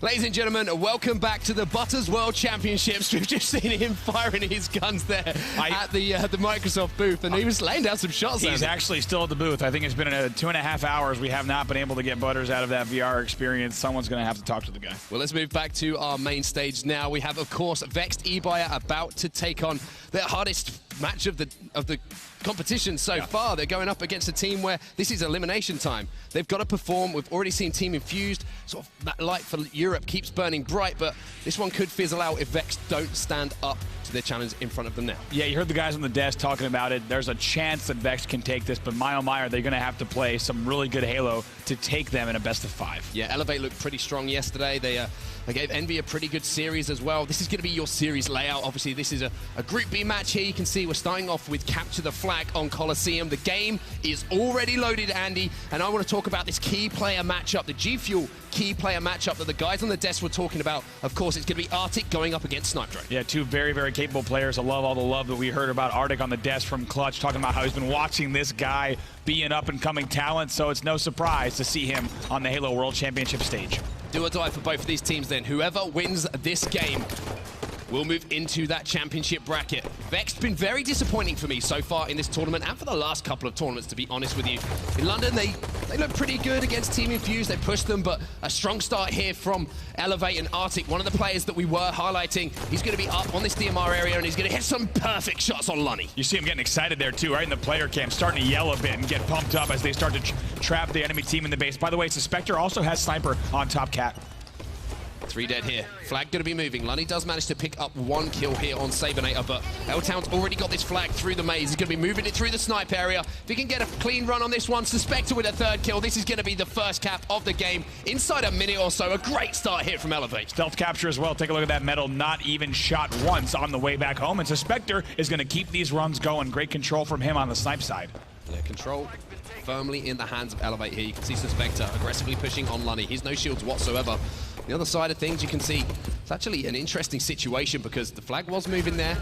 Ladies and gentlemen, welcome back to the Butters World Championships. We've just seen him firing his guns there at the Microsoft booth, and he was laying down some shots. He's actually still at the booth. I think it's been 2.5 hours. We have not been able to get Butters out of that VR experience. Someone's going to have to talk to the guy. Well, let's move back to our main stage now. We have, of course, Vexed eBuyer about to take on their hardest match of the competition so far. They're going up against a team where this is elimination time. They've got to perform. We've already seen Team Infused, sort of that light for Europe keeps burning bright, but this one could fizzle out if Vexed don't stand up to their challenge in front of them now. Yeah, you heard the guys on the desk talking about it. There's a chance that Vexed can take this, but my oh my, are they going to have to play some really good Halo to take them in a best of 5. Yeah, Elevate looked pretty strong yesterday. They gave Envy a pretty good series as well. This is going to be your series layout. Obviously, this is a Group B match here. You can see we're starting off with Capture the Flag on Coliseum. The game is already loaded, Andy, and I want to talk about this key player matchup, the G Fuel key player matchup that the guys on the desk were talking about. Of course, it's going to be Arctic going up against Snipe Drone. Yeah, two very, very capable players. I love all the love that we heard about Arctic on the desk from Clutch, talking about how he's been watching this guy be an up-and-coming talent, so it's no surprise to see him on the Halo World Championship stage. Do or die for both of these teams then. Whoever wins this game will move into that championship bracket. Vexed been very disappointing for me so far in this tournament and for the last couple of tournaments, to be honest with you. In London, they look pretty good against Team Infused. They pushed them, but a strong start here from Elevate and Arctic. One of the players that we were highlighting, he's going to be up on this DMR area and he's going to hit some perfect shots on Lunny. You see him getting excited there too, right in the player camp, starting to yell a bit and get pumped up as they start to trap the enemy team in the base. By the way, Suspector also has Sniper on top cat. 3 dead here. Flag going to be moving. Lunny does manage to pick up 1 kill here on Sabernator, but L-Town's already got this flag through the maze. He's going to be moving it through the snipe area. If he can get a clean run on this one, Suspector with a 3rd kill. This is going to be the first cap of the game inside a minute or so. A great start here from Elevate. Stealth capture as well. Take a look at that medal. Not even shot once on the way back home, and Suspector is going to keep these runs going. Great control from him on the snipe side. Yeah, control firmly in the hands of Elevate here. You can see Suspector aggressively pushing on Lunny. He's no shields whatsoever. The other side of things, you can see it's actually an interesting situation because the flag was moving there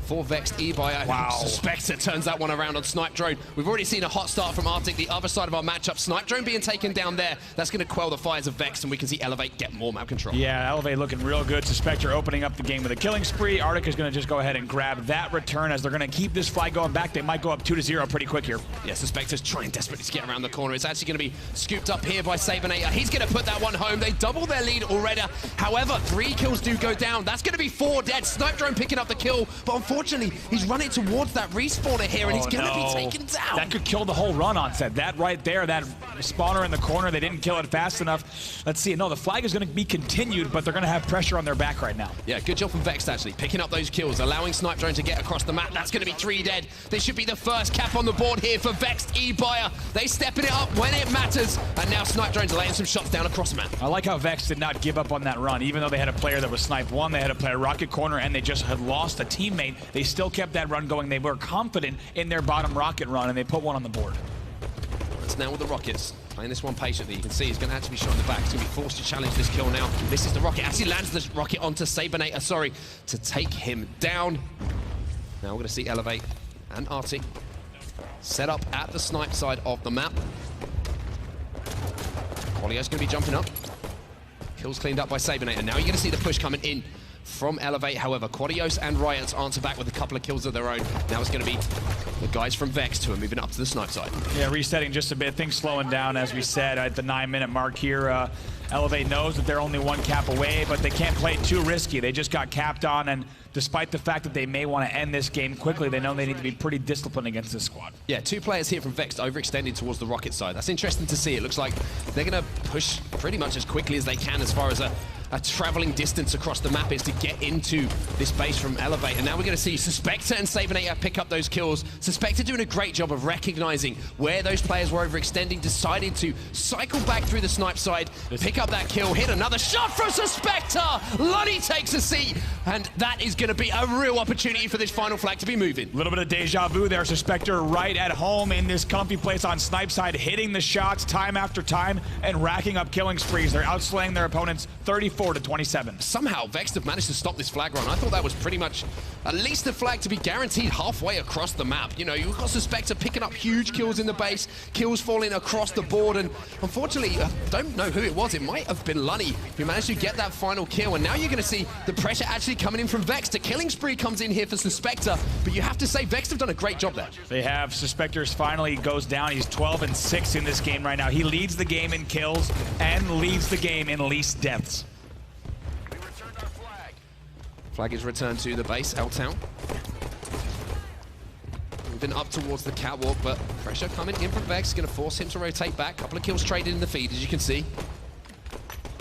for Vexed eBuyer. Wow. Suspector turns that one around on Snipe Drone. We've already seen a hot start from Arctic, the other side of our matchup. Snipe Drone being taken down there. That's going to quell the fires of Vexed, and we can see Elevate get more map control. Yeah, Elevate looking real good. Suspector opening up the game with a killing spree. Arctic is going to just go ahead and grab that return as they're going to keep this flag going back. They might go up 2-0 pretty quick here. Yeah, Suspector's trying desperately to get around the corner. It's actually going to be scooped up here by Sabernator. He's going to put that one home. They double their lead already. However, 3 kills do go down. That's going to be 4 dead. Snipe Drone picking up the kill, but unfortunately, he's running towards that respawner here, and he's going to be taken down. That could kill the whole run on set. That right there, that spawner in the corner, they didn't kill it fast enough. Let's see. No, the flag is going to be continued, but they're going to have pressure on their back right now. Yeah, good job from Vexed, actually, picking up those kills, allowing Snipe Drone to get across the map. That's going to be 3 dead. This should be the first cap on the board here for Vexed eBuyer. They stepping it up when it matters, and now Snipe Drone's laying some shots down across the map. I like how Vexed did not give up on that run. Even though they had a player that was sniped 1, they had a player rocket corner, and they just had lost a teammate, they still kept that run going. They were confident in their bottom rocket run, and they put 1 on the board. It's now with the Rockets. Playing this one patiently. You can see he's going to actually be shot in the back. He's going to be forced to challenge this kill now. This is the Rocket. Actually lands the Rocket onto Sabernator, sorry, to take him down. Now we're going to see Elevate and Arctic set up at the snipe side of the map. Qualio's going to be jumping up. Kills cleaned up by Sabernator. Now you're going to see the push coming in from Elevate. However, Quadios and Riots answer back with a couple of kills of their own. Now it's going to be the guys from Vexed who are moving up to the snipe side. Yeah, resetting just a bit. Things slowing down, as we said, at the 9-minute mark here. Elevate knows that they're only 1 cap away, but they can't play too risky. They just got capped on, and despite the fact that they may want to end this game quickly, they know they need to be pretty disciplined against this squad. Yeah, 2 players here from Vexed overextended towards the Rocket side. That's interesting to see. It looks like they're going to push pretty much as quickly as they can as far as a traveling distance across the map is to get into this base from Elevate. And now we're going to see Suspector and Sabernator pick up those kills. Suspector doing a great job of recognizing where those players were overextending, decided to cycle back through the snipe side, pick up that kill, hit another shot from Suspector. Lunny takes a seat, and that is going going to be a real opportunity for this final flag to be moving. A little bit of deja vu there. Suspector right at home in this comfy place on snipe side, hitting the shots time after time and racking up killing sprees. They're outslaying their opponents 34-27. Somehow, Vexed have managed to stop this flag run. I thought that was pretty much at least a flag to be guaranteed halfway across the map. You know, you've got Suspector picking up huge kills in the base, kills falling across the board, and unfortunately, I don't know who it was. It might have been Lunny who managed to get that final kill, and now you're going to see the pressure actually coming in from Vexed. A killing spree comes in here for Suspector, but you have to say Vexed have done a great job there. They have. Suspector's finally goes down. He's 12-6 in this game right now. He leads the game in kills and leads the game in least deaths. Flag is returned to the base, L-Town. Moving up towards the catwalk, but pressure coming in from Vex, going to force him to rotate back. Couple of kills traded in the feed, as you can see.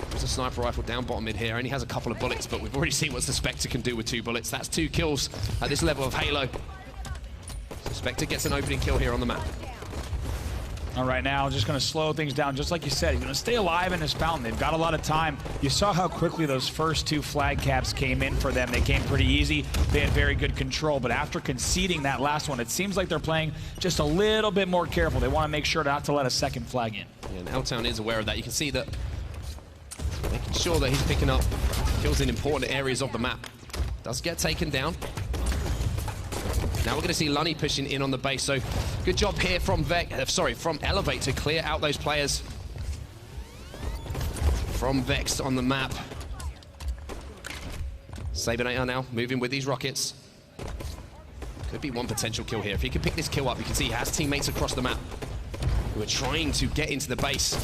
There's a sniper rifle down bottom mid here. Only has a couple of bullets, but we've already seen what Suspector can do with 2 bullets. That's 2 kills at this level of Halo. Suspector gets an opening kill here on the map. All right, now just going to slow things down, just like you said. He's going to stay alive in this fountain. They've got a lot of time. You saw how quickly those first 2 flag caps came in for them. They came pretty easy. They had very good control, but after conceding that last one, it seems like they're playing just a little bit more careful. They want to make sure not to let a second flag in. Yeah, and L-Town is aware of that. You can see that making sure that he's picking up kills in important areas of the map. Does get taken down. Now we're going to see Lunny pushing in on the base, so good job here from from Elevate to clear out those players from Vexed on the map. Sabinator now moving with these rockets. Could be one potential kill here. If he can pick this kill up, you can see he has teammates across the map who are trying to get into the base.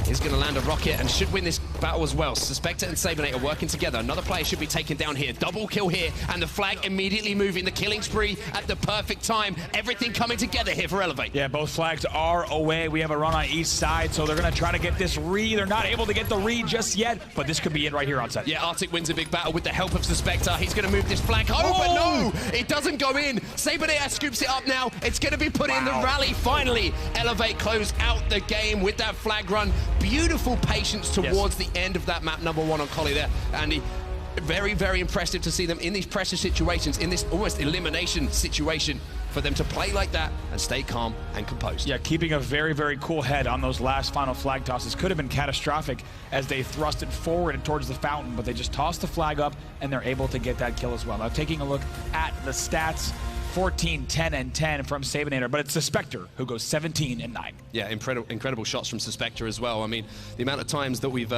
He's going to land a rocket and should win this battle as well. Suspector and Sabinator working together. Another player should be taken down here. Double kill here, and the flag immediately moving. The killing spree at the perfect time. Everything coming together here for Elevate. Yeah, both flags are away. We have a run on each side, so they're going to try to get this read. They're not able to get the read just yet, but this could be it right here on set. Yeah, Arctic wins a big battle with the help of Suspector. He's going to move this flag home, but no, it doesn't go in. Sabinator scoops it up now. It's going to be put in the rally. Finally, Elevate close out the game with that flag run. Beautiful patience towards the end of that map number 1 on Collie there, Andy. Very, very impressive to see them in these pressure situations, in this almost elimination situation, for them to play like that and stay calm and composed. Yeah, keeping a very, very cool head on those last final flag tosses. Could have been catastrophic as they thrust it forward and towards the fountain, but they just tossed the flag up and they're able to get that kill as well. Now taking a look at the stats, 14, 10, and 10 from Sabinator, but it's Suspector who goes 17 and 9. Yeah, incredible shots from Suspector as well. I mean, the amount of times that we've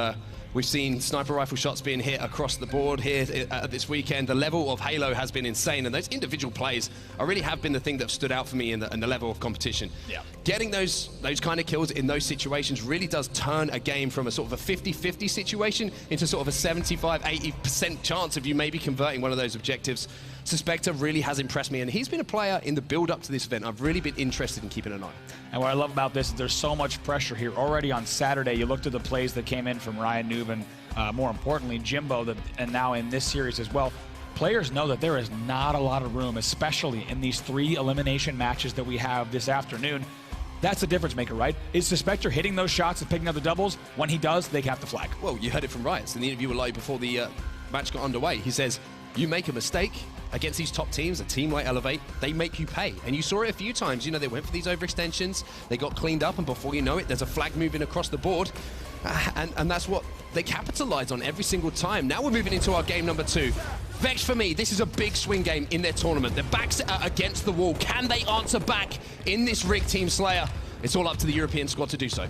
seen sniper rifle shots being hit across the board here this weekend. The level of Halo has been insane, and those individual plays really have been the thing that stood out for me in the level of competition. Yeah. Getting those kind of kills in those situations really does turn a game from a sort of a 50-50 situation into sort of a 75-80% chance of you maybe converting one of those objectives. Suspector really has impressed me, and he's been a player in the build-up to this event I've really been interested in keeping an eye on. And what I love about this is there's so much pressure here. Already on Saturday, you looked at the plays that came in from Ryan Noob and, more importantly, Jimbo, and now in this series as well. Players know that there is not a lot of room, especially in these 3 elimination matches that we have this afternoon. That's the difference maker, right? Is Suspector hitting those shots and picking up the doubles? When he does, they have to flag. Well, you heard it from Riots in the interview live before the match got underway. He says, you make a mistake against these top teams, a team like Elevate, they make you pay. And you saw it a few times. You know, they went for these overextensions, they got cleaned up, and before you know it, there's a flag moving across the board. And that's what they capitalize on every single time. Now we're moving into our game number 2. Vex, for me, this is a big swing game in their tournament. Their backs are against the wall. Can they answer back in this rigged Team Slayer? It's all up to the European squad to do so.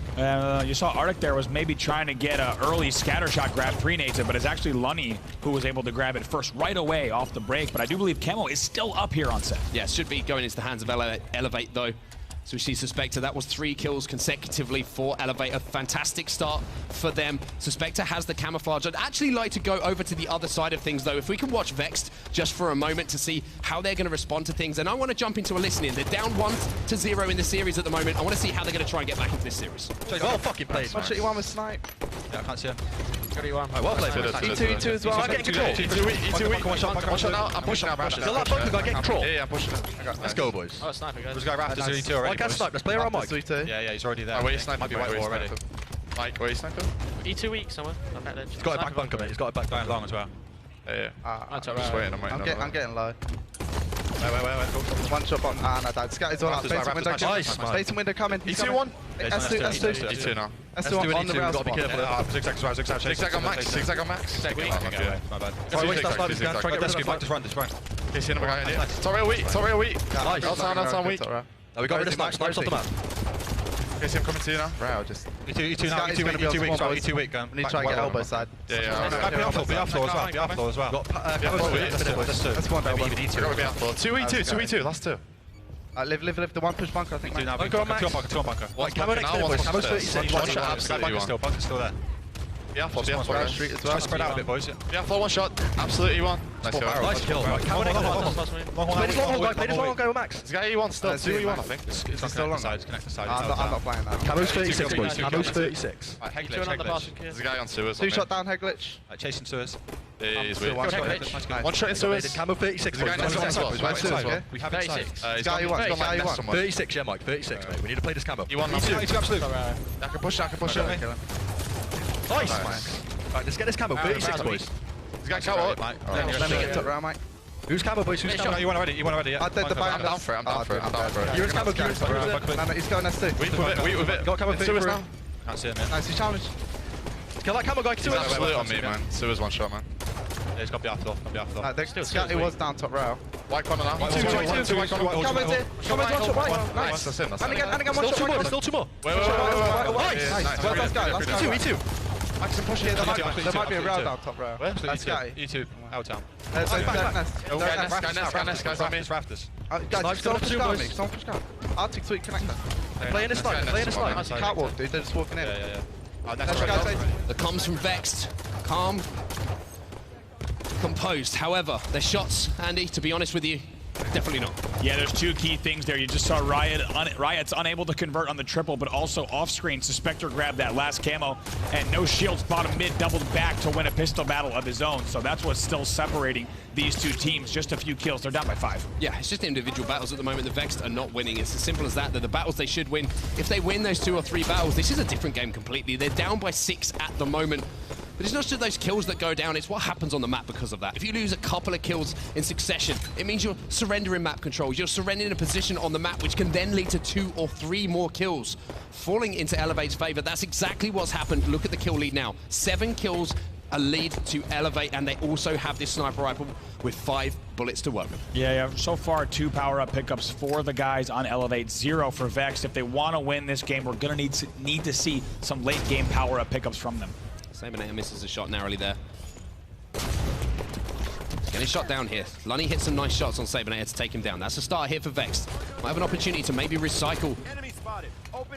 You saw Arctic there was maybe trying to get an early scatter shot grab pre-nated, but it's actually Lunny who was able to grab it first right away off the break. But I do believe Chemo is still up here on set. Yeah, should be going into the hands of Elevate though. So we see Suspector, that was 3 kills consecutively for Elevate. A fantastic start for them. Suspector has the camouflage. I'd actually like to go over to the other side of things, though. If we can watch Vexed just for a moment to see how they're going to respond to things. And I want to jump into a listening. They're down 1-0 in the series at the moment. I want to see how they're going to try and get back into this series. Well fucking played, man. One with snipe. Yeah, I can't see him. Well played. E2 as well. I'm getting control. E2 weak. One shot now. I'm pushing out. There's a lot of bunkers. I get control. Yeah, I'm pushing it. Let's go, boys. Oh, sniper, guys. There's a guy Raptors in E2 already. I can't snipe. Let's play around Mike. Yeah, he's already there. Oh, where you sniping? Might be white wall already. Mike, where you sniping? E2 weak somewhere. On that ledge. He's got a back bunker, mate. He's got a back bunker. Long as well. Yeah. That's Just alright. waiting. I'm getting low. Wait. Go. One shot bottom. Ah, no, that Scat is all up. Raptors, Facing window Raptors, coming. nice. Facing window coming. He's coming. E2-1. S2 E2 now. S2 on the rail Gotta be spot. careful. Zigzag as well, zigzag. Zigzag on max. Zigzag on max. Zigzag weak. Okay, my bad. Sorry, wait, Try and get rid of that. Just run. Okay, see another guy in here. Sorry, wait. Nice. Outside, weak. No, We got rid of snipes off the map. Okay, see him coming to you now. Rail just. E2 now. E2 weak. We need to try and get elbow side. Yeah. Be off floor as well. Got That's one down. 2v2. Last two. Live the one push bunker, I think. Two on bunker. Camo next to boys. Camo's 36. One shot, absolutely. Bunker's still there. Yeah, floor. Street as well. Spread out a bit, boys. Yeah, floor, one shot. Absolutely one. Nice kill. Camo next to boys. Play this long, go max. This guy E1 still. 2 E1, I think. It's still long. Connect the side. I'm not playing that. Camo's 36, boys. Camo's 36. Two on the bottom. There's a guy on sewers. 2 shot down, head glitch. Chasing sewers. He's weird. One shot Nice. glitch. One shot in sewers. Camo 36, There's a guy boys. next to us as well. We have 36. He's Guy got E1. Guy next E1. someone. 36, yeah, Mike. 36, mate. We need to play this camo. You want E2. E2 absolute. Alright. I can push it. Nice. Right, let's get this camo. 36, boys. This guy can't walk. Let me get top round, mate. Who's camo, boys? Who's camo? You want already, yeah. I did the I'm down for it. You're in camo. No, he's going S2. Wait with it. Got camo In sewers 33. now. Can't see him yet. Nice, he's challenged. Kill that camo guy. He's absolute on me, man. Sewers one shot, man. Yeah, he's got to be after. Scatty was down top row. White corner now. Come with it. Come with one shot right. Nice, Nice. that's him. And again, one shot right. Still two more. Wait. Nice. Well done, Scatty. Last guy. E2. Action push Yeah, here. there might be a rail down top row. Where? That's Scatty. E2. Out town. Guys on me. Rafters. Guys, someone push down me. Someone push down. Arctic Sweet connector. Play in this line. Catwalk, dude. They're just walking in. Yeah. That's what guys say. The comms from Vexed, calm, composed. However, their shots, Andy, to be honest with you, definitely not. Yeah, there's two key things there. You just saw Riot's unable to convert on the triple, but also off-screen, Suspector grabbed that last camo, and no shields, bottom mid doubled back to win a pistol battle of his own. So that's what's still separating these two teams. Just a few kills. They're down by 5. Yeah, it's just individual battles at the moment. The Vexed are not winning. It's as simple as that. They're the battles they should win. If they win those 2 or 3 battles, this is a different game completely. They're down by 6 at the moment. But it's not just those kills that go down, it's what happens on the map because of that. If you lose a couple of kills in succession, it means you're surrendering map controls. You're surrendering a position on the map, which can then lead to 2 or 3 more kills, falling into Elevate's favor. That's exactly what's happened. Look at the kill lead now. 7 kills, a lead to Elevate, and they also have this sniper rifle with 5 bullets to work with. Yeah. So far, 2 power-up pickups for the guys on Elevate, 0 for Vexed. If they want to win this game, we're going to need to see some late-game power-up pickups from them. Sabinator misses a shot narrowly there. Getting shot down here. Lunny hits some nice shots on Sabinator to take him down. That's a start here for Vexed. Might have an opportunity to maybe recycle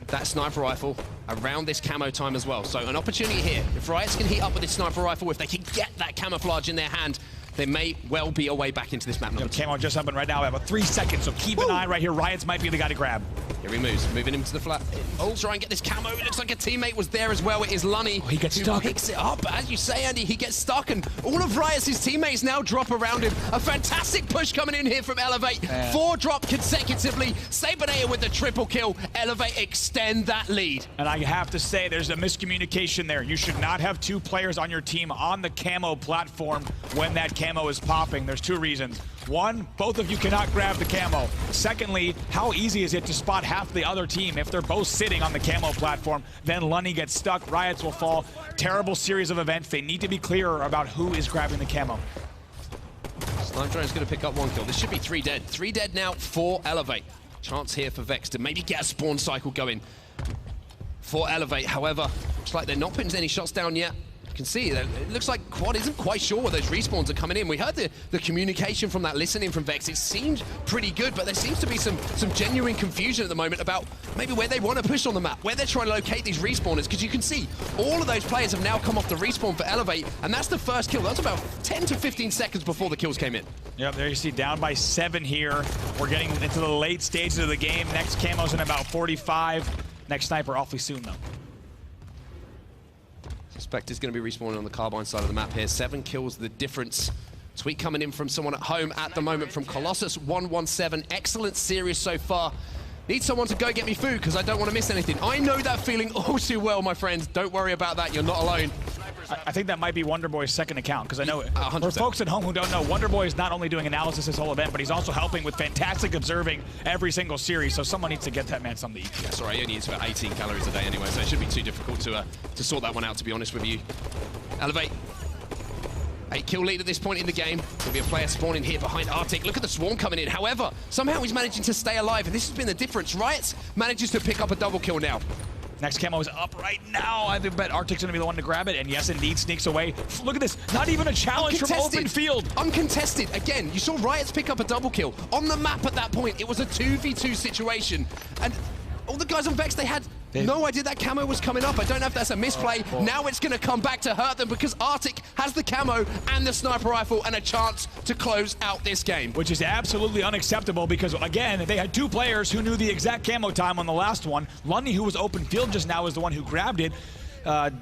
that sniper rifle around this camo time as well. So an opportunity here. If Riots can heat up with this sniper rifle, if they can get that camouflage in their hand, they may well be a way back into this map number 2. Camo just up and right now. We have about 3 seconds, so keep an eye right here. Riots might be the guy to grab. Here he moves, moving him to the flat. Oh, try and get this camo. It looks like a teammate was there as well. It is Lunny. Oh, he gets stuck. Picks it up. As you say, Andy, he gets stuck, and all of Riots' teammates now drop around him. A fantastic push coming in here from Elevate. 4 drop consecutively. Sabinator with the triple kill. Elevate extend that lead. And I have to say, there's a miscommunication there. You should not have 2 players on your team on the camo platform when that camo is popping. There's 2 reasons. 1, both of you cannot grab the camo. Secondly, how easy is it to spot half the other team? If they're both sitting on the camo platform, then Lunny gets stuck, Riots will fall. Terrible series of events. They need to be clearer about who is grabbing the camo. Snipe Drone's going to pick up 1 kill. This should be 3 dead. 3 dead now for Elevate. Chance here for Vex to maybe get a spawn cycle going for Elevate. However, looks like they're not putting any shots down yet. You can see that it looks like Quad isn't quite sure where those respawns are coming in. We heard the communication from that listening from Vex. It seemed pretty good, but there seems to be some genuine confusion at the moment about maybe where they want to push on the map, where they're trying to locate these respawners, because you can see all of those players have now come off the respawn for Elevate, and that's the first kill. That's about 10 to 15 seconds before the kills came in. Yep, there you see down by 7 here. We're getting into the late stages of the game. Next camo's in about 45. Next sniper awfully soon, though. Suspect is going to be respawning on the Carbine side of the map here. 7 kills, the difference. Tweet coming in from someone at home at the moment from Colossus 117. Excellent series so far. Need someone to go get me food because I don't want to miss anything. I know that feeling all too well, my friends. Don't worry about that. You're not alone. I think that might be Wonderboy's second account, because I know 100%. for folks at home who don't know, Wonderboy is not only doing analysis this whole event, but he's also helping with fantastic observing every single series. So someone needs to get that man something to eat. Yeah, sorry, he only eats about 18 calories a day anyway, so it shouldn't be too difficult to sort that one out, to be honest with you. Elevate. 8 kill lead at this point in the game. There'll be a player spawning here behind Arctic. Look at the swarm coming in. However, somehow he's managing to stay alive, and this has been the difference. Riot manages to pick up a double kill now. Next camo is up right now. I bet Arctic's gonna be the one to grab it, and yes, indeed, sneaks away. Look at this, not even a challenge from open field. Uncontested, again, you saw Riot's pick up a double kill. On the map at that point, it was a 2v2 situation, and all the guys on Vexed, they had no idea that camo was coming up. I don't know if that's a misplay. Now it's going to come back to hurt them because Arctic has the camo and the sniper rifle and a chance to close out this game. Which is absolutely unacceptable because, again, they had 2 players who knew the exact camo time on the last one. Lundy, who was open field just now, is the one who grabbed it.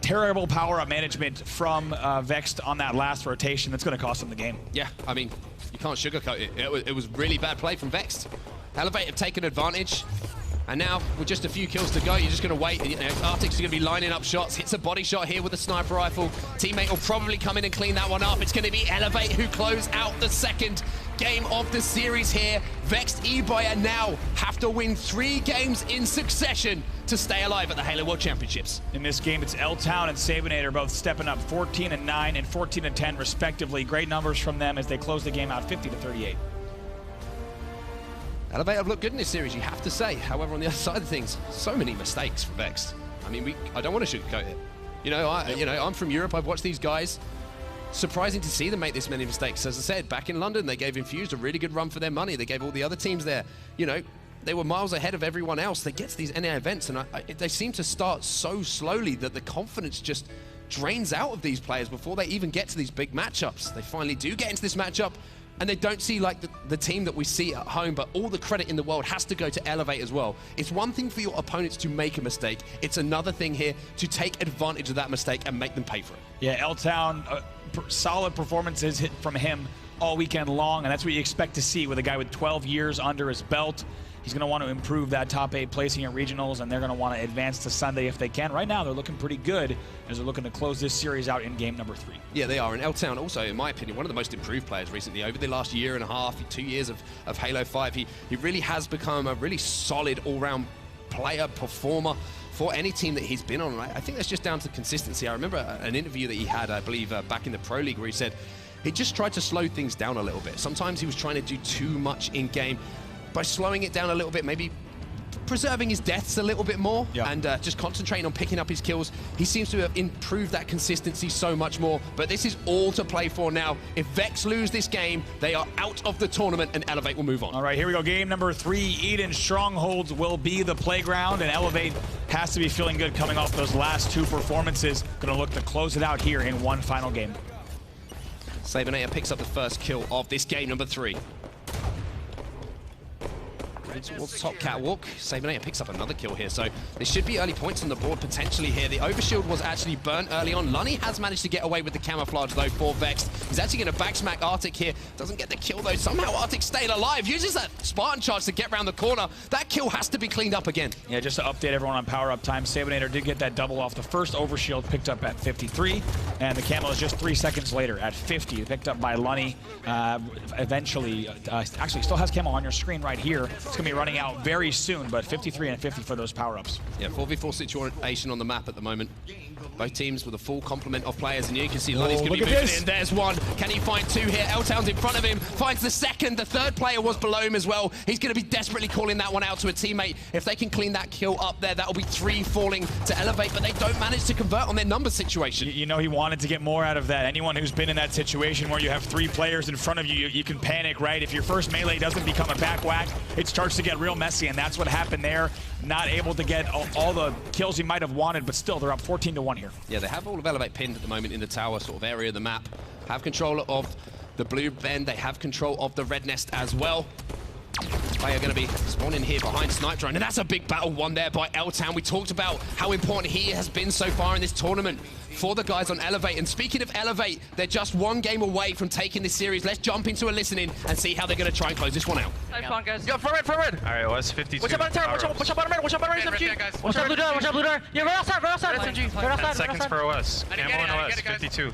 Terrible power-up management from Vexed on that last rotation. That's going to cost them the game. Yeah, I mean, you can't sugarcoat it. It was really bad play from Vexed. Elevate have taken advantage. And now, with just a few kills to go, you're just going to wait. You know, Arctic's going to be lining up shots. Hits a body shot here with a sniper rifle. Teammate will probably come in and clean that one up. It's going to be Elevate who close out the second game of the series here. Vexed eBuyer now have to win 3 games in succession to stay alive at the Halo World Championships. In this game, it's L-Town and Sabinator both stepping up 14-9 and 14-10 respectively. Great numbers from them as they close the game out 50-38. Elevate have looked good in this series, you have to say. However, on the other side of things, so many mistakes for Vexed. I mean, I don't want to sugarcoat it. You know, I'm from Europe. I've watched these guys. Surprising to see them make this many mistakes. As I said, back in London, they gave Infused a really good run for their money. They gave all the other teams there, you know, they were miles ahead of everyone else. They get to these NA events, and they seem to start so slowly that the confidence just drains out of these players before they even get to these big matchups. They finally do get into this matchup, and they don't see like the team that we see at home, but all the credit in the world has to go to Elevate as well. It's one thing for your opponents to make a mistake. It's another thing here to take advantage of that mistake and make them pay for it. Yeah, L-Town, solid performances hit from him all weekend long, and that's what you expect to see with a guy with 12 years under his belt. He's going to want to improve that top 8 placing at regionals, and they're going to want to advance to Sunday if they can. Right now, they're looking pretty good as they're looking to close this series out in game number 3. Yeah, they are. And L-Town also, in my opinion, one of the most improved players recently. Over the last year and a half, 2 years of Halo 5, he really has become a really solid all-round player, performer for any team that he's been on. I think that's just down to consistency. I remember an interview that he had, I believe, back in the Pro League, where he said he just tried to slow things down a little bit. Sometimes he was trying to do too much in-game. By slowing it down a little bit, maybe preserving his deaths a little bit more, and just concentrating on picking up his kills, he seems to have improved that consistency so much more. But this is all to play for now. If Vex lose this game, they are out of the tournament, and Elevate will move on. All right, here we go. Game number 3. Eden Strongholds will be the playground, and Elevate has to be feeling good coming off those last 2 performances. Going to look to close it out here in one final game. Sabinator picks up the first kill of this game number 3. Towards top catwalk. Sabinator picks up another kill here, so there should be early points on the board potentially here. The overshield was actually burnt early on. Lunny has managed to get away with the camouflage though for Vexed. He's actually going to backsmack Arctic here. Doesn't get the kill though. Somehow Arctic stayed alive. Uses that Spartan charge to get around the corner. That kill has to be cleaned up again. Yeah, just to update everyone on power up time, Sabinator did get that double off the first overshield, picked up at 53, and the camo is just 3 seconds later at 50, picked up by Lunny. Eventually, actually still has camo on your screen right here. It's going to be running out very soon, but 53 and 50 for those power-ups. Yeah, 4v4 situation on the map at the moment. Both teams with a full complement of players, and you can see Lunny's going to be moving in. There's one. Can he find 2 here? L-Town's in front of him, finds the second. The third player was below him as well. He's going to be desperately calling that one out to a teammate. If they can clean that kill up there, that'll be 3 falling to Elevate, but they don't manage to convert on their number situation. You know he wanted to get more out of that. Anyone who's been in that situation where you have 3 players in front of you, you can panic, right? If your first melee doesn't become a back whack, it starts to get real messy, and that's what happened there. Not able to get all the kills he might have wanted, but still, they're up 14-1 here. Yeah, they have all of Elevate pinned at the moment in the tower sort of area of the map. Have control of the blue bend. They have control of the red nest as well. They are going to be spawning here behind Snipe Drone, and that's a big battle won there by L-Town. We talked about how important he has been so far in this tournament. for the guys on Elevate. And speaking of Elevate, they're just one game away from taking this series. Let's jump into a listening and see how they're going to try and close this one out. Nice one, guys. Yo, front red. All right, well, that's 52. Watch out bottom tower, watch out bottom red, watch out bottom red, SMG. Watch out blue door, watch out blue door. Yeah, right outside, SMG. Right outside, 10 seconds for OS. Camo and OS, 52.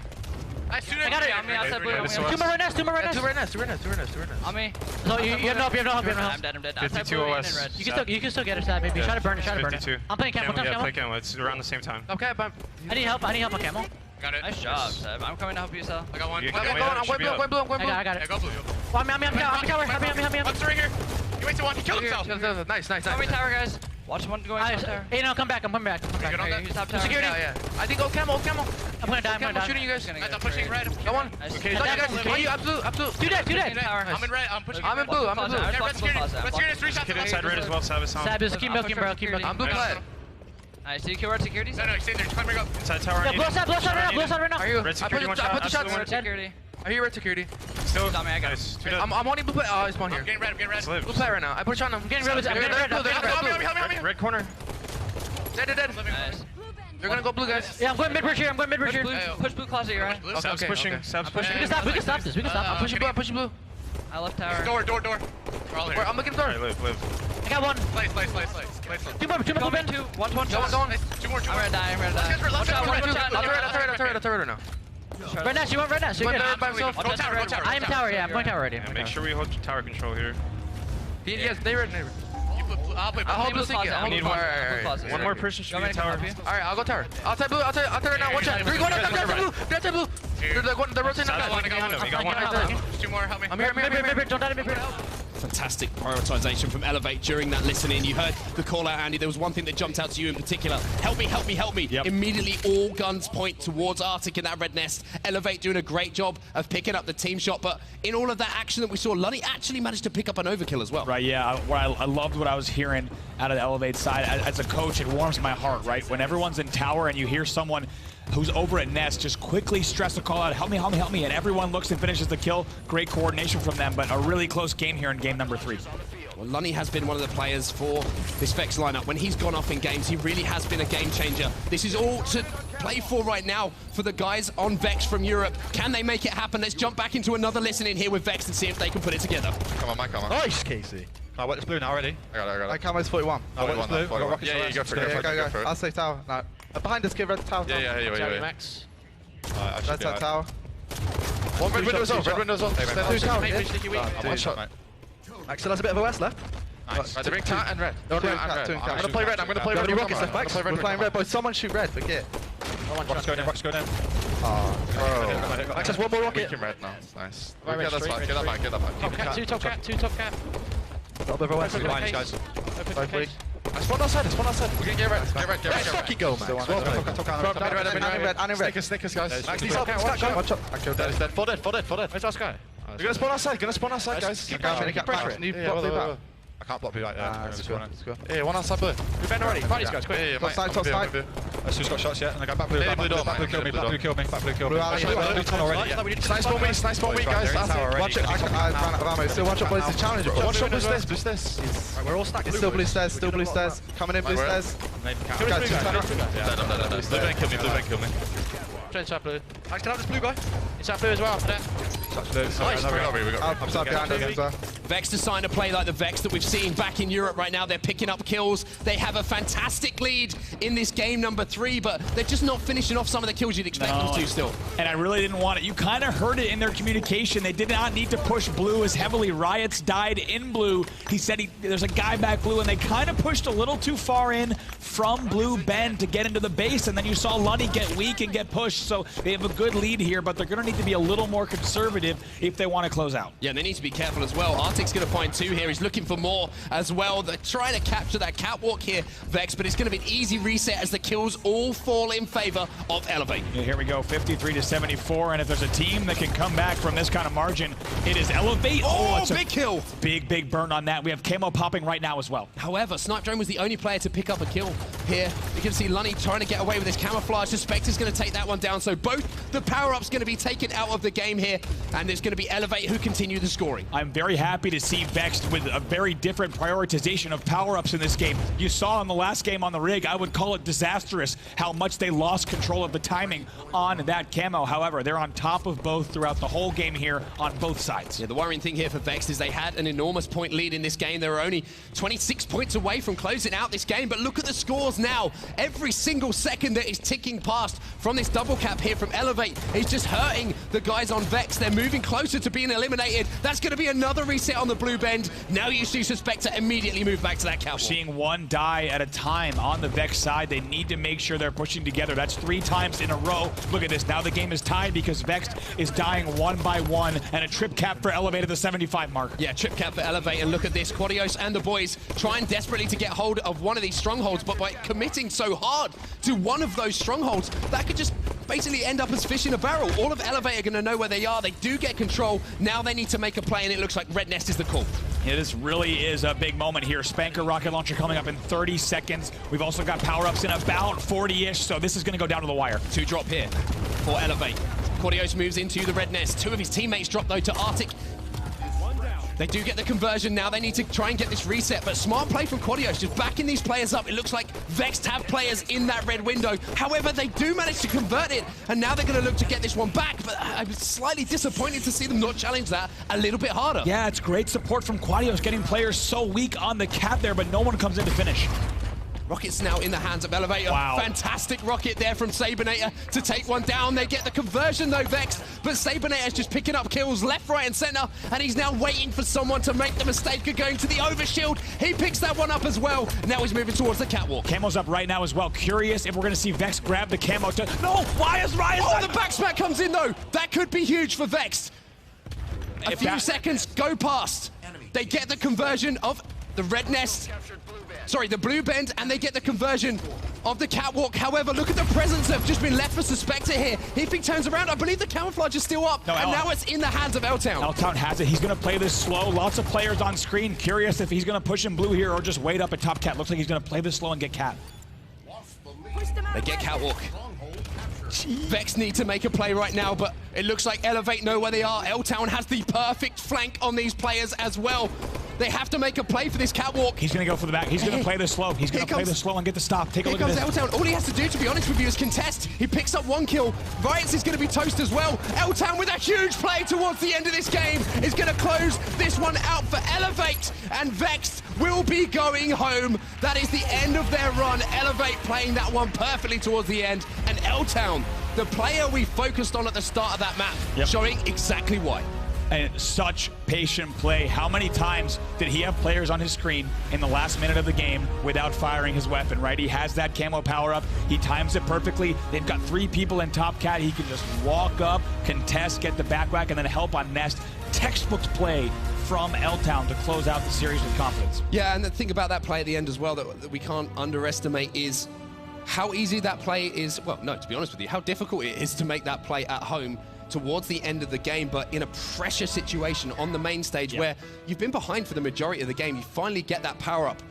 I got it. I'm outside blue. Two more right nest, two more right nest. Two red nest. On me. No, you have no help, I'm dead. 52 OS. You can still get it, Sad, maybe. Try to burn it, 52. I'm playing camo, Yeah, play camo. It's around the same time. Okay, but I need help on camo. Got it. Nice job, Seb. I'm coming to help you, Seb. I got one. You- I'm going blue. I got it. Yeah, go blue. I'm tower. Help me. One's right here. He wasted one. He killed himself. Nice. Help me, tower, guys. Watch one going to tower. Hey, no, come back. I'm coming back. good on that? He's top tower. Security. Yeah. I think camo. I'm gonna die. I'm shooting you guys. I'm pushing red. Go on. Nice. Okay, you guys. On you, absolute. Two dead. I'm in red. I'm pushing. I'm in blue. Yeah, red security. Red security. 3 shots. Kid inside red as well, Savis. Sab, just keep milking, bro. Keep milking. I'm blue clad. Nice. Do you kill red security? No, stay there. Just climbing up. Inside tower. Yeah, blow side right now. Are you? Red security, one shot. I put the shots. Red security. Are you red security? Still. Got me, I got it. Nice. I'm wanting blue play. Oh, he's spawn here. I'm getting red. Blue play right now. I put a shot on him. I'm getting red. Help me. Red corner. Dead. Nice. They're gonna go blue, guys. Yeah, I'm going mid-bridge here. Push blue closet, you're right. Blue. Sab's okay, pushing. okay. Sab's We pushing. can stop this. I'm pushing blue. I left tower. Door. We're all here. I'm looking at the All right, door. live. I got one. Slice. Two more blue ben. One Go on. Two more. I'm gonna die. Let's Watch out, get red. I'll turn it now. Red nest, you want red nest? You're Went good. there by himself. Go tower. I am tower, yeah. I'm going tower already. Yeah, make sure we hold tower control here. Yes, they red. I'll play I'll hold blue. blue sinking. I need one. Alright. One more person should be in tower. Alright, I'll go tower. I'll take blue. I'll turn it now. Watch out. Three going up. That's blue. They're rotating Sab's up. one behind him. He got one. There's 2 more. Help me. I'm here. Mid-bridge, don't die to mid-bridge. Fantastic prioritization from Elevate during that listening. You heard the call out, Andy. There was one thing that jumped out to you in particular. Help me. Yep. Immediately all guns point towards Arctic in that red nest. Elevate doing a great job of picking up the team shot, but in all of that action that we saw, Lunny actually managed to pick up an overkill as well. Right, yeah. I loved what I was hearing out of the Elevate side. As a coach, it warms my heart, right? When everyone's in tower and you hear someone who's over at nest just quickly stress a call out, help me, and everyone looks and finishes the kill. Great coordination from them, but a really close game here in game number 3. Well, Lunny has been one of the players for this Vex lineup. When he's gone off in games, he really has been a game changer. This is all to play for right now for the guys on Vex from Europe. Can they make it happen? Let's jump back into another listening here with Vex and see if they can put it together. Come on, man, come on. Nice, Casey. Oh, it's blue now already. I got it. I camo's 41. Oh, it's blue. Yeah, you go for it. Go. I'll stay tower. No. Behind us, give red tower. Yeah. Max. That's that tower. One red windows on. Red windows on. Two tower. One shot, mate. Axel has a bit of a west left. Nice. Right, the ring cat and red. No, Two red. I'm gonna play red. I'm gonna play red. Rockets left, I'm gonna Max. play red. We're playing red, boys. Someone shoot red. Forget. Rocket's going in. Oh, bro. Access one more rocket. Weak in red now. Nice. Yeah, that's fine. Get that back. Top cat. A little bit of a west. Behind you guys. Both weak. Spawn outside. We're gonna get red. Let's fucking go, Max. I'm in red. Snickers, guys. Max, he's up. Watch out. Dead is dead. Full dead. Where's our guy? We're gonna spawn outside, guys. Keep pressuring. You block blue back. I can't block blue right there. Let's go. Yeah, one outside blue. We've been already. Fight these guys, quick. Yeah, Top side, top side. Let's who's got shots yet? And I go back blue. Back blue killed me. Back blue killed me. Blue out. Nice spawn weak, guys. Watch it. I ran out of ammo. Still watch out, boys. It's a challenge. One shot, blue stairs. We're all stacked. It's still blue stairs. Coming in blue stairs. Blue Guys, two tunnel. Blue bank killed me. inside blue. I can have this blue guy. Inside blue as well. Nice. I'm side behind us as well. Vex to sign a play like the Vex that we've seen back in Europe right now. They're picking up kills. They have a fantastic lead in this game number 3, but they're just not finishing off some of the kills you'd expect them to still. And I really didn't want it. You kind of heard it in their communication. They did not need to push blue as heavily. Riots died in blue. He said there's a guy back blue, and they kind of pushed a little too far in from blue Ben to get into the base, and then you saw Lunny get weak and get pushed. So they have a good lead here, but they're going to need to be a little more conservative if they want to close out. Yeah, and they need to be careful as well. Arctic's going to find 2 here. He's looking for more as well. They're trying to capture that catwalk here, Vex, but it's going to be an easy reset as the kills all fall in favor of Elevate. Yeah, here we go, 53-74, and if there's a team that can come back from this kind of margin, it is Elevate. Oh, it's big kill. Big burn on that. We have Camo popping right now as well. However, Snipe Drone was the only player to pick up a kill here. You can see Lunny trying to get away with this camouflage. Suspect is going to take that one down. So both the power-ups going to be taken out of the game here, and it's going to be Elevate who continue the scoring. I'm very happy to see Vexed with a very different prioritization of power-ups in this game. You saw in the last game on the rig, I would call it disastrous how much they lost control of the timing on that camo. However, they're on top of both throughout the whole game here on both sides. Yeah, the worrying thing here for Vexed is they had an enormous point lead in this game. They were only 26 points away from closing out this game, but look at the scores now. Every single second that is ticking past from this double cap here from Elevate is just hurting the guys on Vex. They're moving closer to being eliminated. That's going to be another reset on the blue bend. Now you see Suspector immediately move back to that catwalk. Seeing one die at a time on the Vex side. They need to make sure they're pushing together. That's 3 times in a row. Look at this. Now the game is tied because Vex is dying one by one, and a trip cap for Elevate at the 75 mark. Yeah, trip cap for Elevate, and look at this. Quadios and the boys trying desperately to get hold of one of these strongholds, but by committing so hard to one of those strongholds, that could just basically end up as fish in a barrel. All of Elevate are going to know where they are. They do get control. Now they need to make a play, and it looks like Red Nest is the call. Yeah, this really is a big moment here. Spanker rocket launcher coming up in 30 seconds. We've also got power-ups in about 40-ish, so this is going to go down to the wire. 2 drop here for Elevate. Quadios moves into the Red Nest. 2 of his teammates drop, though, to Arctic. They do get the conversion now. They need to try and get this reset, but smart play from Quadios, just backing these players up. It looks like Vexed have players in that red window. However, they do manage to convert it, and now they're going to look to get this one back, but I'm slightly disappointed to see them not challenge that a little bit harder. Yeah, it's great support from Quadios, getting players so weak on the cap there, but no one comes in to finish. Rocket's now in the hands of Elevator. Wow. Fantastic rocket there from Sabinator to take one down. They get the conversion though, Vex, but Sabinator's just picking up kills left, right, and center, and he's now waiting for someone to make the mistake of going to the overshield. He picks that one up as well. Now he's moving towards the catwalk. Camo's up right now as well. Curious if we're going to see Vex grab the camo to... No! Why is Ryan... Oh, the back smack comes in though. That could be huge for Vex. A few seconds go past. They get the conversion of the Red Nest. Sorry, the blue bend, and they get the conversion of the catwalk. However, look at the presence that have just been left for Suspector here. If he turns around, I believe the camouflage is still up, and now it's in the hands of L-Town. L-Town has it. He's going to play this slow. Lots of players on screen. Curious if he's going to push in blue here or just wait up at top cat. Looks like he's going to play this slow and get cat. They get catwalk. Vex need to make a play right now, but it looks like Elevate know where they are. L-Town has the perfect flank on these players as well. They have to make a play for this catwalk. He's going to go for the back. He's going to play this slow. He's going to play this slow and get the stop. Take a look at this. Here comes L-Town. All he has to do, to be honest with you, is contest. He picks up 1 kill. Riots is going to be toast as well. L-Town with a huge play towards the end of this game is going to close this one out for Elevate, and Vex will be going home. That is the end of their run. Elevate playing that one perfectly towards the end, and L-Town, the player we focused on at the start of that map, showing exactly why. And such patient play. How many times did he have players on his screen in the last minute of the game without firing his weapon, right? He has that camo power up. He times it perfectly. They've got 3 people in top cat. He can just walk up, contest, get the back whack, and then help on Nest. Textbook play from L-Town to close out the series with confidence. Yeah, and the thing about that play at the end as well that we can't underestimate is how easy that play is. Well, no, to be honest with you, how difficult it is to make that play at home towards the end of the game, but in a pressure situation on the main stage where you've been behind for the majority of the game, you finally get that power up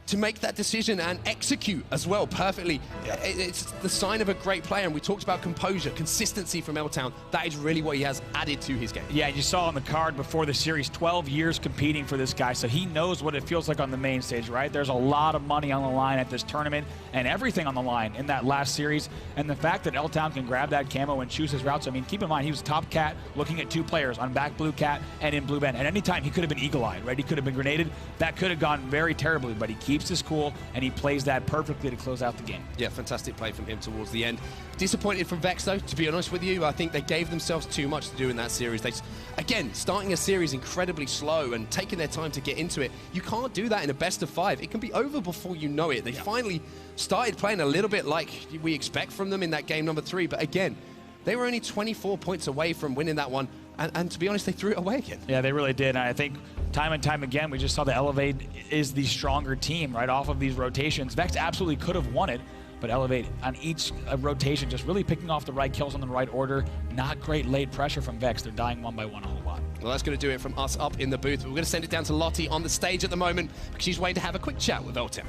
to make that decision and execute as well perfectly. It's the sign of a great player, and we talked about composure, consistency from L-Town. That is really what he has added to his game. Yeah, you saw on the card before the series, 12 years competing for this guy, so he knows what it feels like on the main stage, right? There's a lot of money on the line at this tournament and everything on the line in that last series, and the fact that L-Town can grab that camo and choose his routes. I mean, keep in mind, he was top cat looking at 2 players on back blue cat and in blue bend. At any time, he could have been eagle-eyed, right? He could have been grenaded. That could have gone very terribly, but he keeps his cool, and he plays that perfectly to close out the game. Yeah, fantastic play from him towards the end. Disappointed from Vex, though, to be honest with you. I think they gave themselves too much to do in that series. They, again, starting a series incredibly slow and taking their time to get into it. You can't do that in a best of 5. It can be over before you know it. They finally started playing a little bit like we expect from them in that game number 3, but again, they were only 24 points away from winning that one, and to be honest, they threw it away again. Yeah, they really did, and I think time and time again, we just saw the Elevate is the stronger team, right, off of these rotations. Vex absolutely could have won it, but Elevate on each rotation, just really picking off the right kills in the right order. Not great late pressure from Vex. They're dying 1 by 1 a whole lot. Well, that's going to do it from us up in the booth. We're going to send it down to Lottie on the stage at the moment because she's waiting to have a quick chat with L-Town.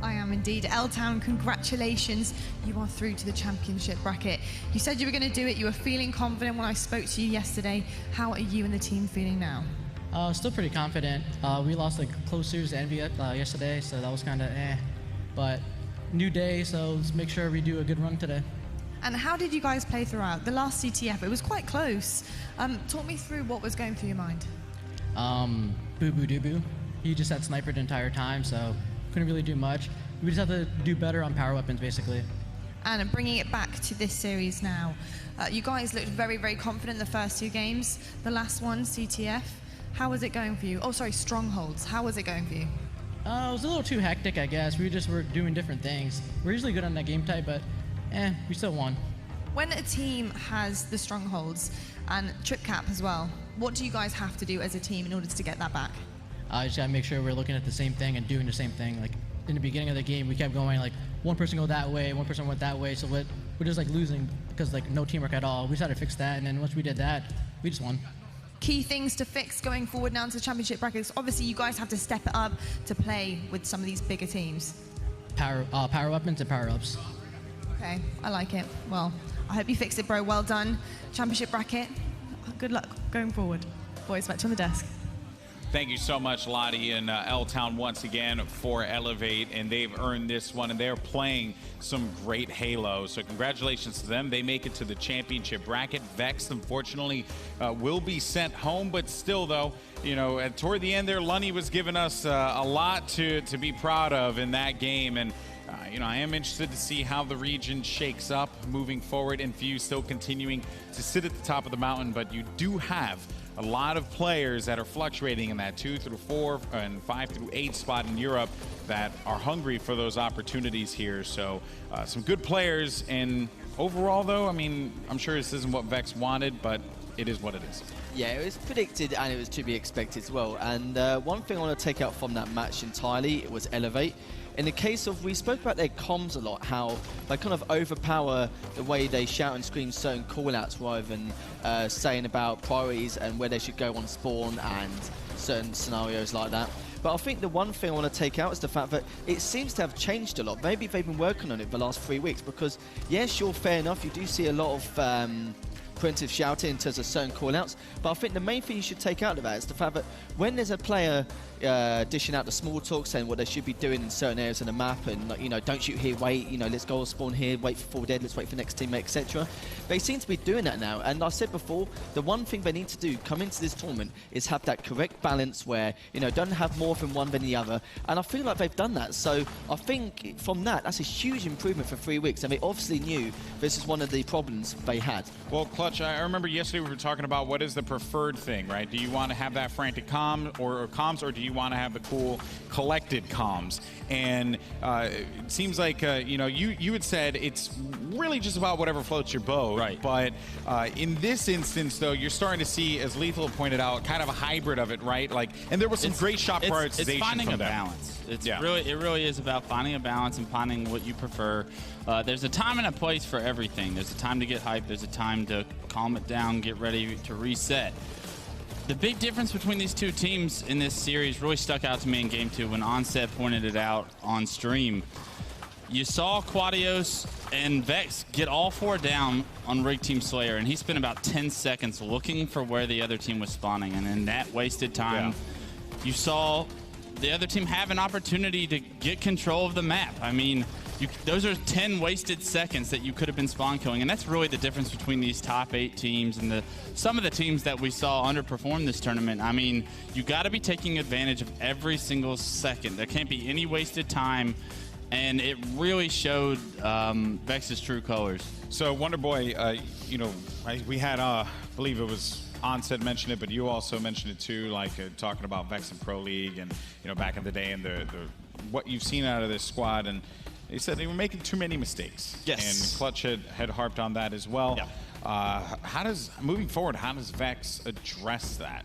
I am indeed. L-Town, congratulations. You are through to the championship bracket. You said you were going to do it. You were feeling confident when I spoke to you yesterday. How are you and the team feeling now? Still pretty confident. We lost a close series to Envy yesterday, so that was kind of But new day, so let's make sure we do a good run today. And how did you guys play throughout? The last CTF, it was quite close. Talk me through what was going through your mind. Boo-boo-doo-boo. He just had sniper the entire time, so couldn't really do much. We just have to do better on power weapons, basically. And bringing it back to this series now, you guys looked very, very confident the first 2 games. The last one, CTF, how was it going for you? Oh, sorry, Strongholds. How was it going for you? It was a little too hectic, I guess. We just were doing different things. We're usually good on that game type, but we still won. When a team has the Strongholds and Trip Cap as well, what do you guys have to do as a team in order to get that back? Just gotta make sure we're looking at the same thing and doing the same thing. Like in the beginning of the game, we kept going like one person go that way, one person went that way, so we're just like losing because like no teamwork at all. We just had to fix that, and then once we did that, we just won. Key things to fix going forward now into the championship brackets. Obviously, you guys have to step it up to play with some of these bigger teams. Power weapons and power ups. Okay, I like it. Well, I hope you fixed it, bro. Well done. Championship bracket. Good luck going forward. Boys, back to on the desk. Thank you so much, Lottie and L-Town once again for Elevate, and they've earned this one, and they're playing some great Halo. So congratulations to them. They make it to the championship bracket. Vexed, unfortunately, will be sent home, but still, though, you know, toward the end there, Lunny was giving us a lot to be proud of in that game, and you know, I am interested to see how the region shakes up moving forward, and Fuse still continuing to sit at the top of the mountain, but you do have a lot of players that are fluctuating in that 2 through 4 and 5 through 8 spot in Europe that are hungry for those opportunities here. So some good players, and overall though, I mean, I'm sure this isn't what Vex wanted, but it is what it is. Yeah, it was predicted and it was to be expected as well. And one thing I want to take out from that match entirely, it was Elevate. In the case of, we spoke about their comms a lot, how they kind of overpower the way they shout and scream certain call-outs rather than saying about priorities and where they should go on spawn and certain scenarios like that. But I think the one thing I want to take out is the fact that it seems to have changed a lot. Maybe they've been working on it for the last 3 weeks, because, yes, sure, fair enough, you do see a lot of preemptive shouting in terms of certain call-outs, but I think the main thing you should take out of that is the fact that when there's a player dishing out the small talk saying what they should be doing in certain areas of the map, and like, you know, don't shoot here, wait, you know, let's go spawn here, wait for 4 dead, let's wait for next teammate, etc. They seem to be doing that now, and I said before, the one thing they need to do come into this tournament is have that correct balance where, you know, don't have more from one than the other, and I feel like they've done that. So I think from that's a huge improvement for 3 weeks, and they obviously knew this is one of the problems they had. Well, Clutch, I remember yesterday we were talking about what is the preferred thing, right? Do you want to have that frantic comms, or do you want to have the cool collected comms? And it seems like you know, you had said it's really just about whatever floats your boat, right? But in this instance, though, you're starting to see, as Lethal pointed out, kind of a hybrid of it, right? Like, and there was some great shot prioritization. It's finding from a them. balance. It really is about finding a balance and finding what you prefer. There's a time and a place for everything. There's a time to get hyped. There's a time to calm it down, get ready to reset. The big difference between these two teams in this series really stuck out to me in Game 2 when Onset pointed it out on stream. You saw Quadios and Vex get all 4 down on Rig Team Slayer, and he spent about 10 seconds looking for where the other team was spawning, and in that wasted time, you saw the other team have an opportunity to get control of the map. I mean, those are 10 wasted seconds that you could have been spawn killing, and that's really the difference between these top 8 teams and some of the teams that we saw underperform this tournament. I mean, you got to be taking advantage of every single second. There can't be any wasted time, and it really showed Vex's true colors. So Wonderboy, you know, we had, I believe it was Onset mentioned it, but you also mentioned it too, like talking about Vex and Pro League, and you know, back in the day, and the what you've seen out of this squad, and they said they were making too many mistakes. Yes. And Clutch had harped on that as well. Yeah. Moving forward, how does Vex address that?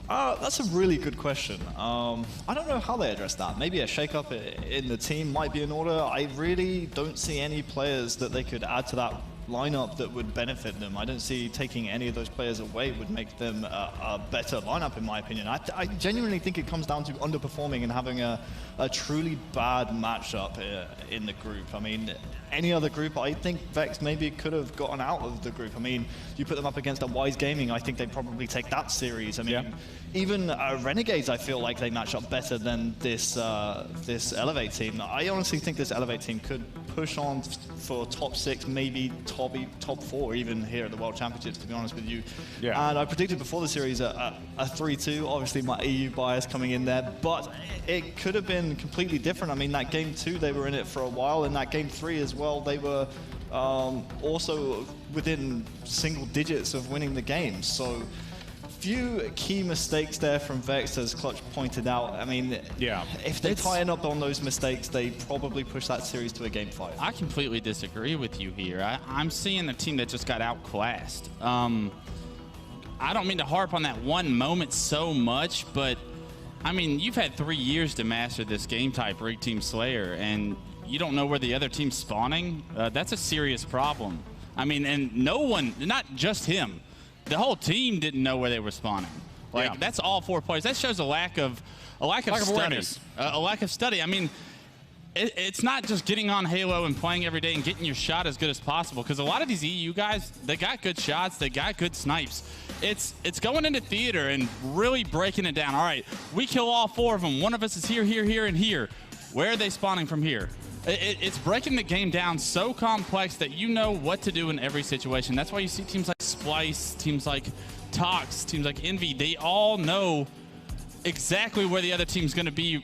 That's a really good question. I don't know how they address that. Maybe a shake-up in the team might be in order. I really don't see any players that they could add to that lineup that would benefit them. I don't see taking any of those players away would make them a better lineup, in my opinion. I genuinely think it comes down to underperforming and having a truly bad matchup in the group. I mean, any other group, I think Vex maybe could have gotten out of the group. I mean, you put them up against a Wise Gaming, I think they'd probably take that series. I mean, even Renegades, I feel like they match up better than this this Elevate team. I honestly think this Elevate team could push on for top 6, maybe top 4, even here at the World Championships, to be honest with you. Yeah. And I predicted before the series a 3-2. Obviously, my EU bias coming in there, but it could have been completely different. I mean, that game 2, they were in it for a while, and that game 3 as well, they were also within single digits of winning the game. So few key mistakes there from Vex, as Clutch pointed out. I mean, if they tighten up on those mistakes, they probably push that series to a game 5. I completely disagree with you here. I'm seeing a team that just got outclassed. I don't mean to harp on that one moment so much, but I mean, you've had 3 years to master this game type, Rig Team Slayer, and you don't know where the other team's spawning. That's a serious problem. I mean, and no one, not just him, the whole team didn't know where they were spawning. Like, that's all 4 players. That shows a lack of study. A lack of study. I mean, it's not just getting on Halo and playing every day and getting your shot as good as possible, because a lot of these EU guys, they got good shots, they got good snipes. It's going into theater and really breaking it down. All right, we kill all 4 of them. One of us is here, here, here, and here. Where are they spawning from here? It's breaking the game down so complex that you know what to do in every situation. That's why you see teams like Splice, teams like Tox, teams like Envy, they all know exactly where the other team's going to be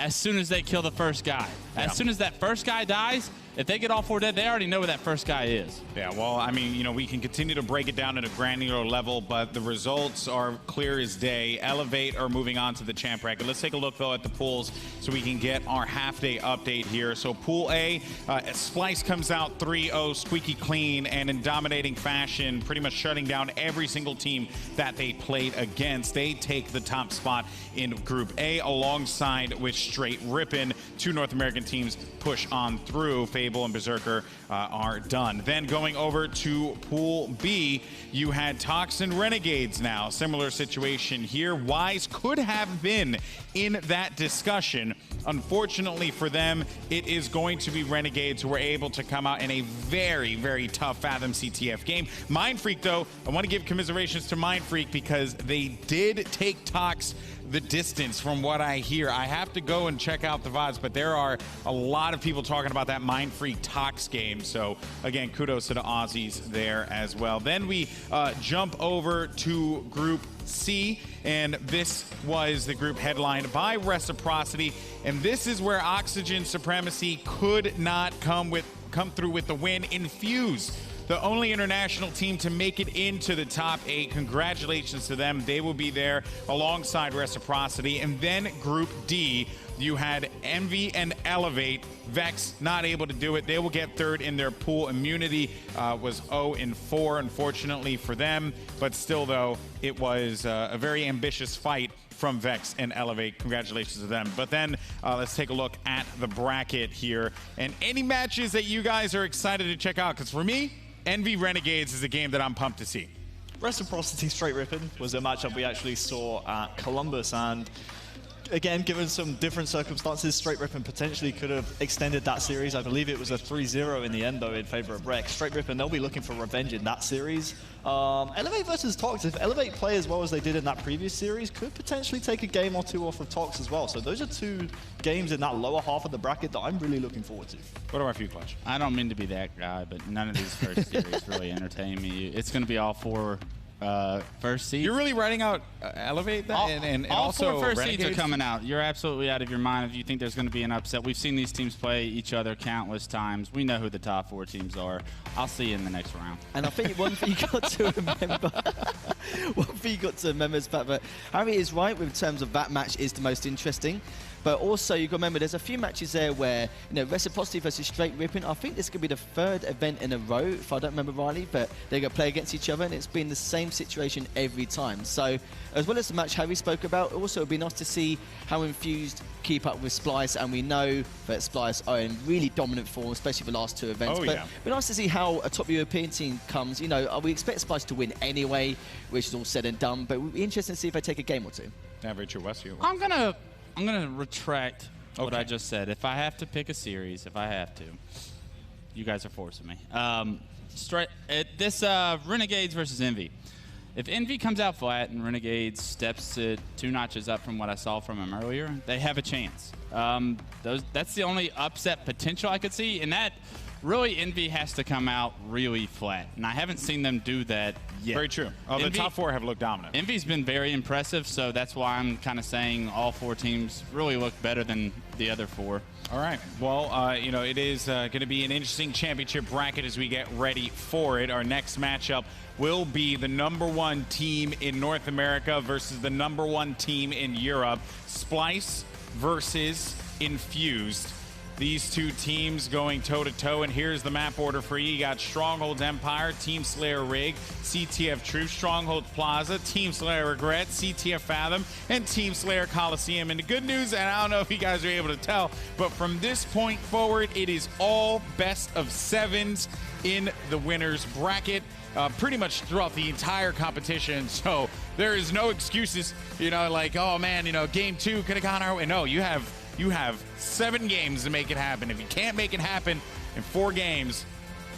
as soon as they kill the first guy. As soon as that first guy dies, if they get all 4 dead, they already know where that first guy is. Yeah, well, I mean, you know, we can continue to break it down at a granular level, but the results are clear as day. Elevate are moving on to the champ bracket. Let's take a look, though, at the pools so we can get our half-day update here. So Pool A, Splice comes out 3-0, squeaky clean, and in dominating fashion, pretty much shutting down every single team that they played against. They take the top spot in Group A alongside with Straight Rippin'. 2 North American teams push on through. Fable and Berserker are done. Then going over to Pool B, you had Tox and Renegades now. Similar situation here. Wise could have been in that discussion. Unfortunately for them, it is going to be Renegades who were able to come out in a very, very tough Fathom CTF game. Mindfreak, though, I want to give commiserations to Mindfreak because they did take Tox the distance from what I hear. I have to go and check out the VODs, but there are a lot of people talking about that Mindfreak Tox game. So again, kudos to the Aussies there as well. Then we jump over to Group C, and this was the group headlined by Reciprocity, and this is where Oxygen Supremacy could not come through with the win. Infuse, the only international team to make it into the top 8. Congratulations to them. They will be there alongside Reciprocity. And then Group D, you had Envy and Elevate. Vex not able to do it. They will get 3rd in their pool. Immunity was 0-4, unfortunately for them. But still, though, it was a very ambitious fight from Vex and Elevate. Congratulations to them. But then let's take a look at the bracket here. And any matches that you guys are excited to check out, because for me, Envy Renegades is a game that I'm pumped to see. Reciprocity Straight Rippin' was a matchup we actually saw at Columbus, and again, given some different circumstances, Straight Rippin' potentially could have extended that series. I believe it was a 3-0 in the end, though, in favor of Rex. Straight Rippin', they'll be looking for revenge in that series. Elevate versus Tox, if Elevate play as well as they did in that previous series, could potentially take a game or 2 off of Tox as well. So those are 2 games in that lower half of the bracket that I'm really looking forward to. What about you, Clutch? I don't mean to be that guy, but none of these first series really entertain me. It's going to be all 4 first seeds. You're really writing out Elevate that? And all also 4 first Renegades? seeds are coming out. You're absolutely out of your mind if you think there's going to be an upset. We've seen these teams play each other countless times. We know who the top 4 teams are. I'll see you in the next round. And I think one thing you got to remember, is that Harry is right in terms of that match is the most interesting. But also, you've got to remember, there's a few matches there where, you know, Reciprocity versus Straight Rippin', I think this could be the 3rd event in a row, if I don't remember rightly, but they're going to play against each other, and it's been the same situation every time. So, as well as the match Harry spoke about, also it would be nice to see how Infused keep up with Splice, and we know that Splice are in really dominant form, especially for the last 2 events. But it'd be nice to see how a top European team comes. You know, we expect Splice to win anyway, which is all said and done, but we'd be interested to see if they take a game or 2. Average or West, I'm gonna retract what I just said. If I have to pick a series, you guys are forcing me. This Renegades versus Envy. If Envy comes out flat and Renegades steps it 2 notches up from what I saw from him earlier, they have a chance. That's the only upset potential I could see, and that really Envy has to come out really flat, and I haven't seen them do that yet. Very true. The top 4 have looked dominant. Envy's been very impressive, so that's why I'm kind of saying all 4 teams really look better than the other 4. All right. Well, you know, it is going to be an interesting championship bracket as we get ready for it. Our next matchup will be the #1 team in North America versus the #1 team in Europe. Splice versus Infused. These 2 teams going toe-to-toe, and here's the map order for you. You got Strongholds Empire, Team Slayer Rig, CTF Truth, Strongholds Plaza, Team Slayer Regret, CTF Fathom, and Team Slayer Coliseum. And the good news, and I don't know if you guys are able to tell, but from this point forward, it is all best of 7s in the winner's bracket. Pretty much throughout the entire competition, so there is no excuses, you know, like, oh man, you know, game 2 could have gone our way. No, you have 7 games to make it happen. If you can't make it happen in 4 games,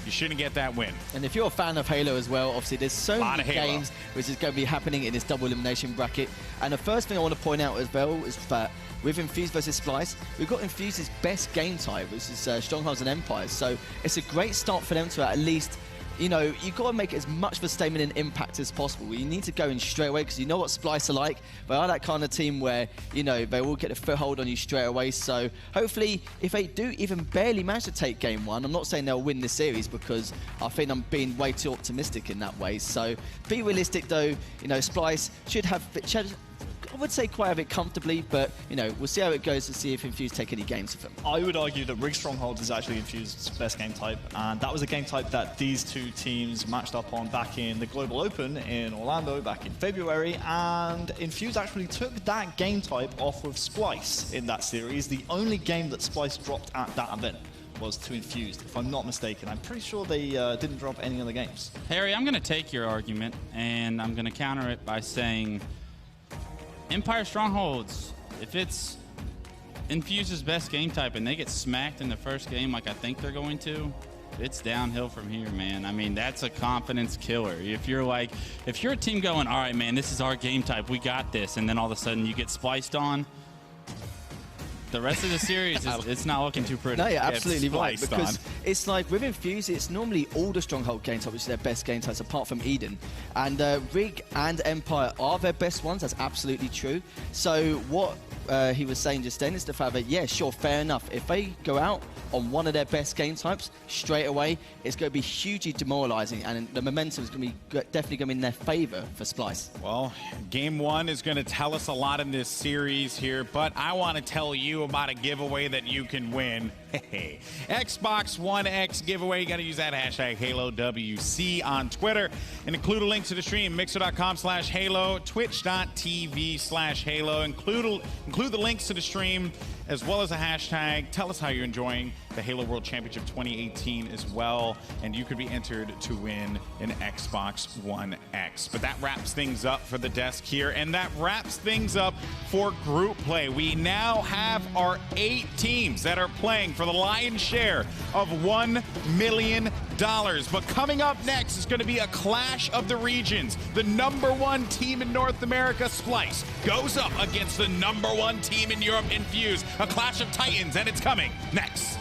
you shouldn't get that win. And if you're a fan of Halo as well, obviously there's so many games which is going to be happening in this double elimination bracket. And the first thing I want to point out as well is that with Infused versus Splice, we've got Infused's best game type, which is Strongholds and Empires. So it's a great start for them to at least, you know, you've got to make as much of a statement and impact as possible. You need to go in straight away because you know what Splice are like. They are that kind of team where, you know, they will get a foothold on you straight away. So hopefully, if they do even barely manage to take game 1, I'm not saying they'll win this series because I think I'm being way too optimistic in that way. So be realistic though, you know, Splice should have, I would say quite a bit comfortably, but, you know, we'll see how it goes to see if Infused take any games with them. I would argue that Rig Strongholds is actually Infused's best game type, and that was a game type that these 2 teams matched up on back in the Global Open in Orlando back in February, and Infused actually took that game type off with Splice in that series. The only game that Splice dropped at that event was to Infused, if I'm not mistaken. I'm pretty sure they didn't drop any other games. Harry, I'm going to take your argument, and I'm going to counter it by saying Empire Strongholds, if it's Infuse's best game type and they get smacked in the first game like I think they're going to, it's downhill from here, man. I mean, that's a confidence killer. If you're a team going, all right, man, this is our game type, we got this, and then all of a sudden you get spliced on, the rest of the series, it's not looking too pretty. No, you're absolutely right, because it's like with Infuse, it's normally all the Stronghold game types, which is their best game types, apart from Eden. And Rig and Empire are their best ones, that's absolutely true. So what he was saying just then is the fact that, yeah, sure, fair enough. If they go out on one of their best game types straight away, it's going to be hugely demoralizing, and the momentum is going to be definitely going to be in their favor for Splice. Well, game 1 is going to tell us a lot in this series here, but I want to tell you about a giveaway that you can win. Hey, Xbox One X giveaway. You got to use that hashtag HaloWC on Twitter and include a link to the stream, mixer.com/Halo, twitch.tv/Halo. Include the links to the stream as well as a hashtag. Tell us how you're enjoying the Halo World Championship 2018 as well, and you could be entered to win an Xbox One X. But that wraps things up for the desk here, and that wraps things up for group play. We now have our 8 teams that are playing for the lion's share of $1 million. But coming up next is going to be a clash of the regions. The #1 team in North America, Splice, goes up against the #1 team in Europe, Infuse. A clash of titans, and it's coming next.